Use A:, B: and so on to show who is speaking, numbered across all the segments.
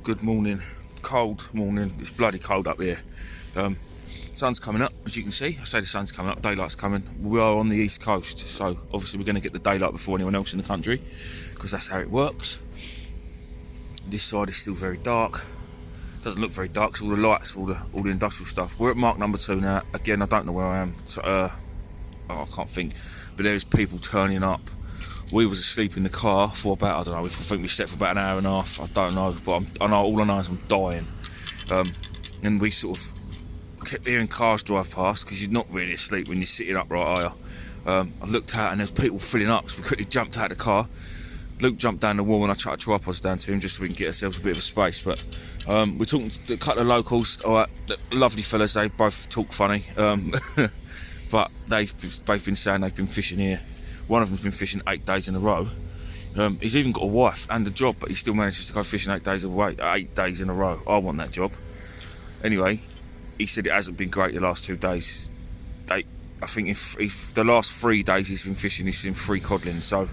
A: good morning. Cold morning. It's bloody cold up here. Sun's coming up, as you can see. I say the sun's coming up, daylight's coming. We are on the east coast, so obviously we're going to get the daylight before anyone else in the country, because that's how it works. This side is still very dark. Doesn't look very dark, because all the lights, all the industrial stuff. We're at mark number 2 now. Again, I don't know where I am, so I can't think. But there's people turning up. We was asleep in the car for about, I don't know, I think we slept for about an hour and a half. I don't know, but I know all I know is I'm dying. And we sort of kept hearing cars drive past, because you're not really asleep when you're sitting upright, are you? I looked out and there's people filling up, so we quickly jumped out of the car. Luke jumped down the wall and I chucked tripods down to him just so we can get ourselves a bit of a space. But we're talking to a couple of locals. All right, lovely fellas, they both talk funny. But they've both been saying they've been fishing here. One of them's been fishing 8 days in a row. He's even got a wife and a job, but he still manages to go fishing 8 days in a row. I want that job. Anyway, he said it hasn't been great the last 2 days. I think if the last 3 days he's been fishing, he's seen 3 codlins. So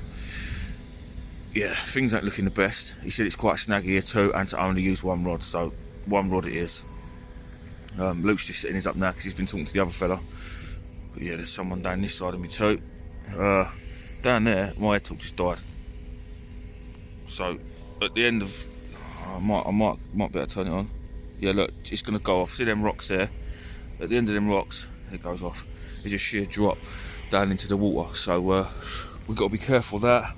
A: yeah, things ain't looking the best. He said it's quite snaggy here too, and to only use 1 rod. So 1 rod it is. Luke's just sitting his up now because he's been talking to the other fella. But yeah, there's someone down this side of me too. Down there, my head top just died. So at the end of, I might be able to turn it on. Yeah, look, it's gonna go off. See them rocks there? At the end of them rocks, it goes off. It's a sheer drop down into the water. So we've got to be careful of that.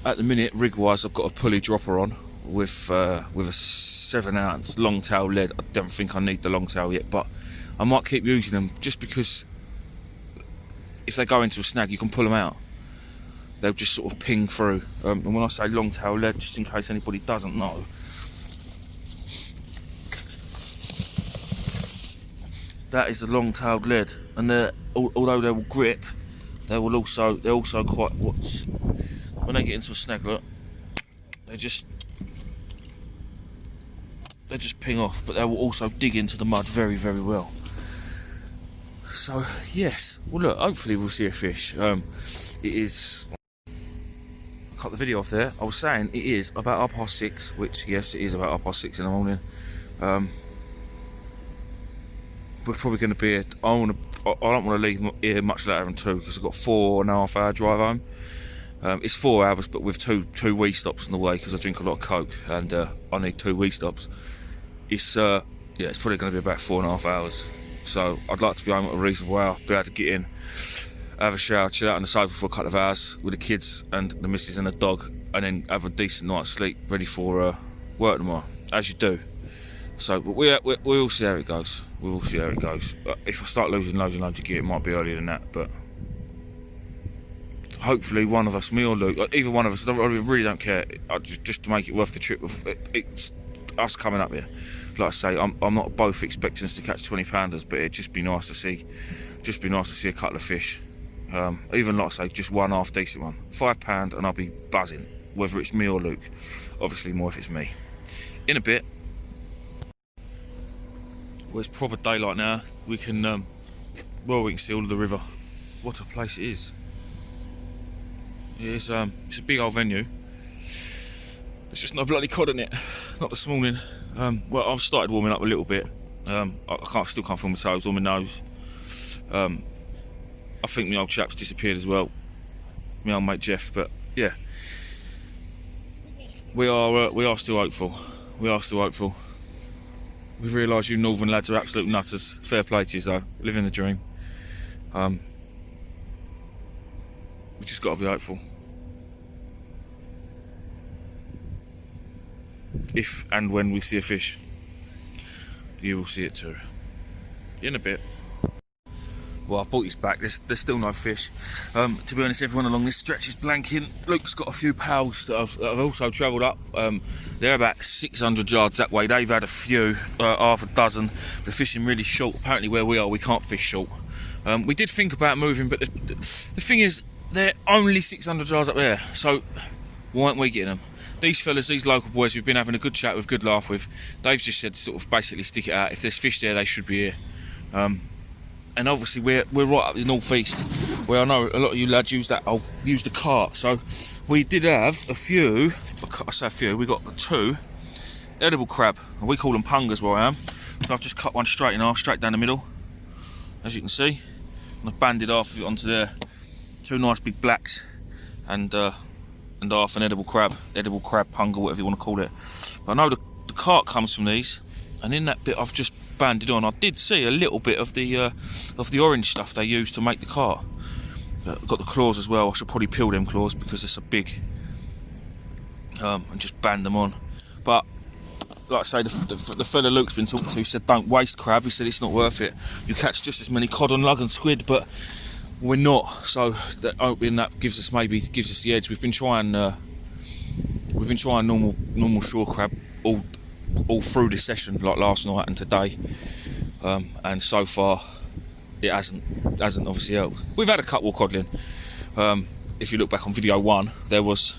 A: At the minute, rig-wise, I've got a pulley dropper on with a 7-ounce long tail lead. I don't think I need the long tail yet, but I might keep using them just because if they go into a snag, you can pull them out. They'll just sort of ping through. And when I say long tail lead, just in case anybody doesn't know, that is a long tailed lead, and although they will grip, they're also quite when they get into a snag, look, they just ping off, but they will also dig into the mud very, very well. So yes, well look, hopefully we'll see a fish. It is, I cut the video off there. I was saying it is about 6:30, which yes, it is about 6:30 in the morning. We're probably going to be I don't want to leave here much later than 2, because I've got 4.5 hour drive home. It's 4 hours, but with two wee stops on the way, because I drink a lot of Coke and I need 2 wee stops. It's yeah, it's probably going to be about 4.5 hours. So I'd like to be home at a reasonable hour, be able to get in, have a shower, chill out on the sofa for a couple of hours with the kids and the missus and the dog, and then have a decent night's sleep, ready for work tomorrow, as you do. So but we'll see how it goes. We will see how it goes. If I start losing loads and loads of gear, it might be earlier than that, but hopefully one of us, me or Luke, either one of us, I really don't care, just to make it worth the trip. It's us coming up here. Like I say, I'm not both expecting us to catch 20-pounders, but it'd just be nice to see a couple of fish. Even like I say, just one half decent one. £5 and I'll be buzzing, whether it's me or Luke. Obviously more if it's me. In a bit. Well, it's proper daylight now. We can see all of the river. What a place it is. It's a big old venue. There's just no bloody cod in it. Not this morning. Well, I've started warming up a little bit. I still can't feel my toes or my nose. I think my old chap's disappeared as well. My old mate Jeff, but yeah. We are still hopeful. We are still hopeful. We've realised you northern lads are absolute nutters. Fair play to you though. Living the dream. We just got to be hopeful. If and when we see a fish, you will see it too. In a bit. Well, I've brought these back. There's still no fish. To be honest, everyone along this stretch is blanking. Luke's got a few pals that have also travelled up. They're about 600 yards that way. They've had a few, half a dozen. They're fishing really short. Apparently where we are, we can't fish short. We did think about moving, but the thing is, they're only 600 yards up there. So why aren't we getting them? These fellas, these local boys we've been having a good chat with, good laugh with, they've just said sort of basically stick it out. If there's fish there, they should be here. And obviously we're right up the northeast, where I know a lot of you lads use the cart. So we did have a few. I say a few. We got 2 edible crab, and we call them pungas where I am. So I've just cut one straight in half, straight down the middle, as you can see, and I've banded half of it onto there. 2 nice big blacks, and half an edible crab punga, whatever you want to call it. But I know the carp comes from these, and in that bit I've just banded on, I did see a little bit of the orange stuff they use to make the carp. I've got the claws as well. I should probably peel them claws because they're so big, and just band them on. But like I say, the fella Luke's been talking to said don't waste crab. He said it's not worth it. You catch just as many cod and lug and squid, but we're not. So that gives us the edge. We've been trying normal shore crab all through this session, like last night and today, and so far it hasn't obviously helped. We've had a couple of codling. If you look back on video 1, there was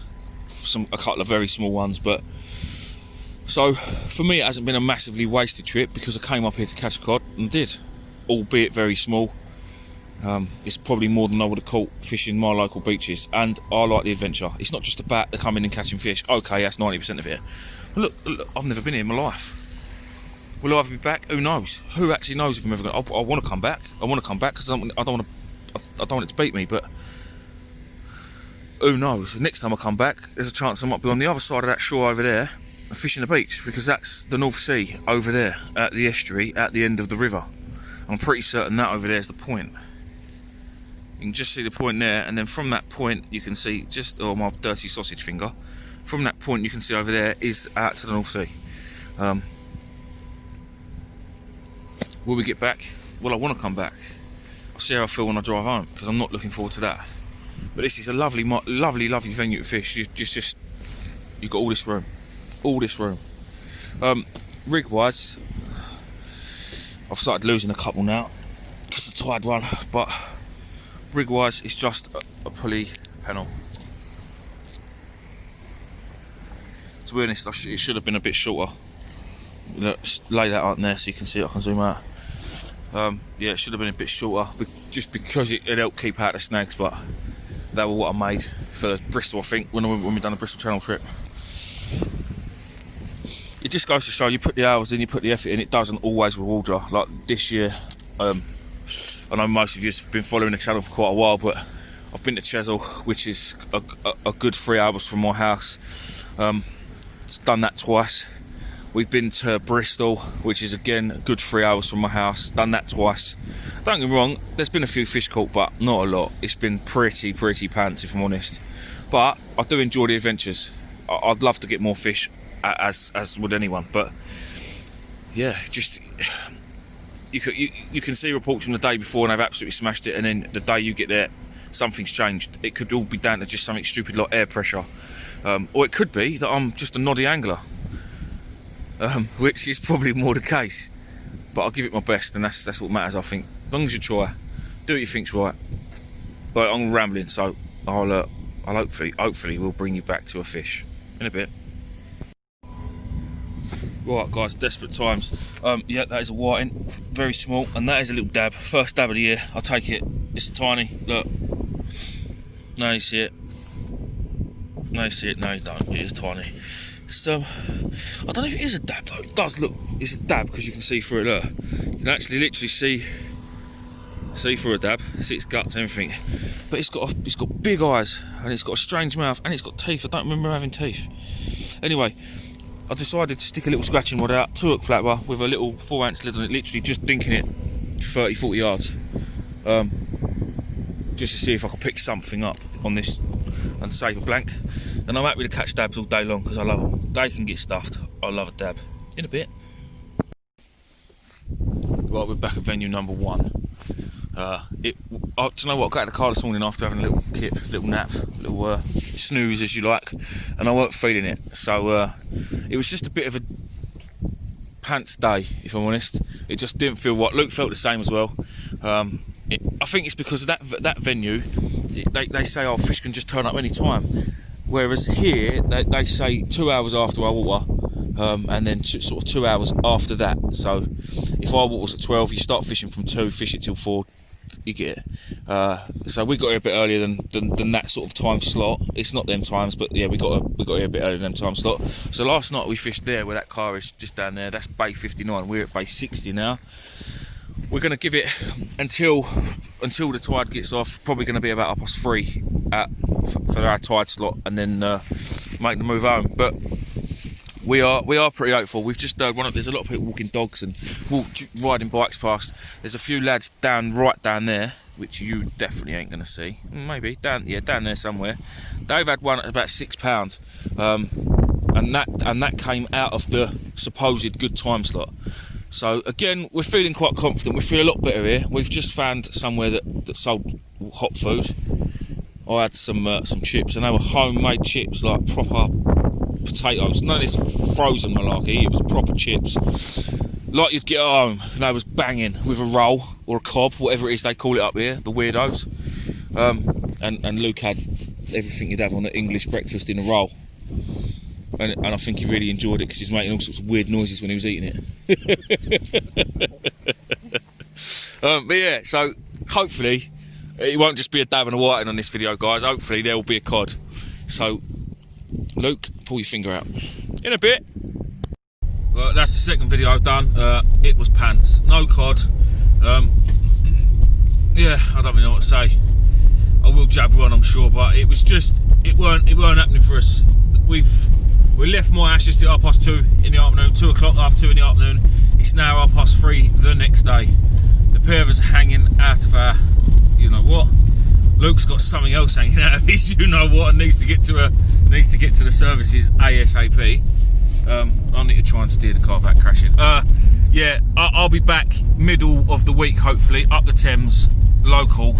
A: a couple of very small ones, but so for me it hasn't been a massively wasted trip because I came up here to catch a cod and did, albeit very small. It's probably more than I would have caught fishing my local beaches, and I like the adventure. It's not just about the coming and catching fish. Okay, that's 90% of it. But look, I've never been here in my life. Will I ever be back? Who knows? Who actually knows if I'm ever going to... I want to come back. I want to come back because I don't want it to beat me, but who knows? The next time I come back, there's a chance I might be on the other side of that shore over there and fishing the beach, because that's the North Sea over there at the estuary at the end of the river. I'm pretty certain that over there is the point. You can just see the point there, and then from that point you can see just, oh, my dirty sausage finger. From that point you can see over there is out to the North Sea. Will we get back? Well, I want to come back. I'll see how I feel when I drive home, because I'm not looking forward to that. But this is a lovely venue to fish. You've got all this room. Rig wise, I've started losing a couple now because the tide run, but rig wise it's just a pulley panel. To be honest, it should have been a bit shorter. Lay that out there so you can see it. I can zoom out. Yeah, it should have been a bit shorter, but just because it helped keep out the snags. But that was what I made for Bristol, I think, when we done the Bristol Channel trip. It just goes to show, you put the hours in, you put the effort in, it doesn't always reward you. Like this year, I know most of you have been following the channel for quite a while, but I've been to Chesil, which is a good 3 hours from my house. Done that twice. We've been to Bristol, which is again a good 3 hours from my house. Done that twice. Don't get me wrong, there's been a few fish caught, but not a lot. It's been pretty pants, if I'm honest. But I do enjoy the adventures. I'd love to get more fish, as would anyone. But yeah, just you can see reports from the day before and they've absolutely smashed it, and then the day you get there, something's changed. It could all be down to just something stupid like air pressure, or it could be that I'm just a noddy angler. Which is probably more the case, but I'll give it my best, and that's what matters, I think. As long as you try, do what you think's right. But I'm rambling, so I'll hopefully we'll bring you back to a fish in a bit. Right guys, desperate times. Yeah, that is a whiting, very small, and that is a little dab. First dab of the year. I'll take it. It's tiny. Look. Now you see it. Now you see it. No, you don't. It is tiny. So I don't know if it is a dab though. It does look, it's a dab because you can see through it. Look, you can actually literally see through a dab, see its guts and everything. But it's got big eyes, and it's got a strange mouth, and it's got teeth. I don't remember having teeth. Anyway, I decided to stick a little scratching rod out, 2-hook flapper with a little 4-ounce lid on it, literally just dinking it 30-40 yards, just to see if I could pick something up on this and save a blank. And I'm happy to catch dabs all day long because I love them. They can get stuffed. I love a dab. In a bit. Right, we're back at venue number 1. Do you know what? I got out of the car this morning after having a little nap, little snooze as you like, and I weren't feeling it. So it was just a bit of a pants day, if I'm honest. It just didn't feel right. Luke felt the same as well. I think it's because of that venue. They say, oh, fish can just turn up any time. Whereas here, they say 2 hours after our water, and then sort of 2 hours after that. So if our water's at 12, you start fishing from 2, fish it till 4, you get it. So we got here a bit earlier than that sort of time slot. It's not them times, but yeah, we got here a bit earlier than them time slot. So last night we fished there where that car is, just down there. That's bay 59. We're at bay 60 now. We're going to give it until the tide gets off. Probably going to be about 3:30 for our tide slot, and then make the move home. But we are pretty hopeful. We've just there's a lot of people walking dogs and riding bikes past. There's a few lads right down there, which you definitely ain't going to see. Maybe down there somewhere. They've had one at about £6, and that came out of the supposed good time slot. So again, we're feeling quite confident. We feel a lot better here. We've just found somewhere that sold hot food. I had some chips, and they were homemade chips, like proper potatoes. None of this frozen malarkey. It was proper chips, like you'd get at home. And they was banging with a roll or a cob, whatever it is they call it up here, the weirdos. And Luke had everything you'd have on an English breakfast in a roll. And I think he really enjoyed it because he's making all sorts of weird noises when he was eating it. But yeah, so hopefully it won't just be a dab and a whiting on this video, guys. Hopefully there will be a cod. So Luke, pull your finger out. In a bit. Well, that's the second video I've done. It was pants, no cod. Yeah, I don't really know what to say. I will jabber on, I'm sure, but it was just it weren't happening for us. We left Moyash just at 2:30 in the afternoon, 2 o'clock, after 2 in the afternoon. It's now 3:30 the next day. The pair of us are hanging out of our, you know what? Luke's got something else hanging out of his, you know what, and needs to get to the services ASAP. I need to try and steer the car back crashing. Yeah, I'll be back middle of the week, hopefully, up the Thames, a local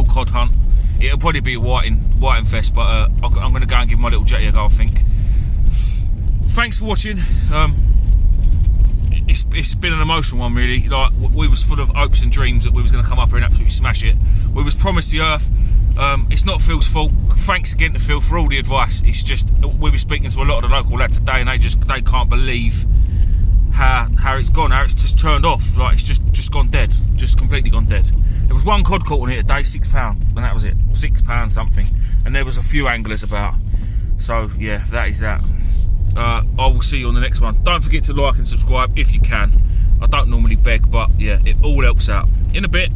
A: cod hunt. It'll probably be a whiting fest, but I'm going to go and give my little jetty a go, I think. Thanks for watching. It's been an emotional one, really. Like, we was full of hopes and dreams that we was going to come up here and absolutely smash it. We was promised the earth. It's not Phil's fault. Thanks again to Phil for all the advice. It's just, we were speaking to a lot of the local lads today, and they can't believe how it's gone, how it's just turned off. Like, it's just gone dead, just completely gone dead. There was one cod caught on it today, £6, and that was it, £6 something. And there was a few anglers about. So yeah, that is that. I will see you on the next one. Don't forget to like and subscribe if you can. I don't normally beg, but yeah, it all helps out. In a bit.